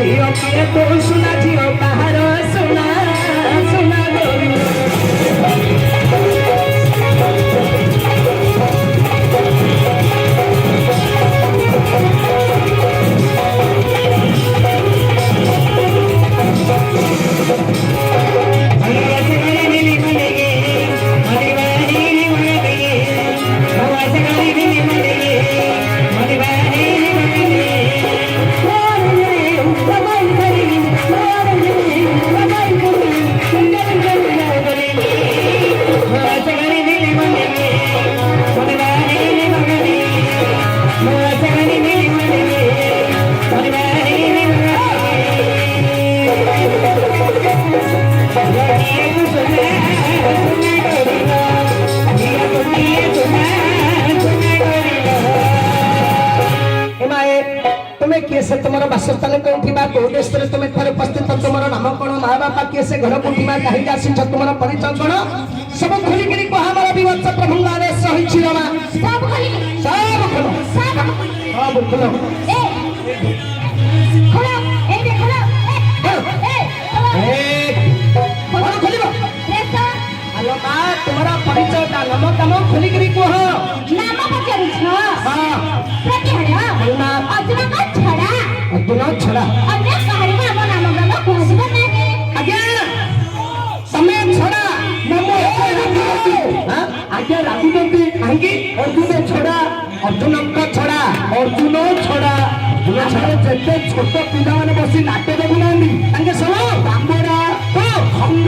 झियो किए तो सुना झियो कहार सुना सुना से तुम बासस्थान कौटी देश में तुम उपस्थित तुम नाम कौन माँ बापा किए से घर कौटी कहीं आसी तुम परिचय कौन सब खोलिकी कह मोर विवत्स प्रभु सही सब तुम्हारा परिचय नाम कम खोलिकी कह नाम अर्जुन छड़ा तमें छड़ा आज्ञा राखुंट कहीं अर्जुन छड़ा अर्जुन छड़ा अर्जुन छड़ा जिते छोट पिला मैंने बस नाट्य देखुना सब बामरा खंड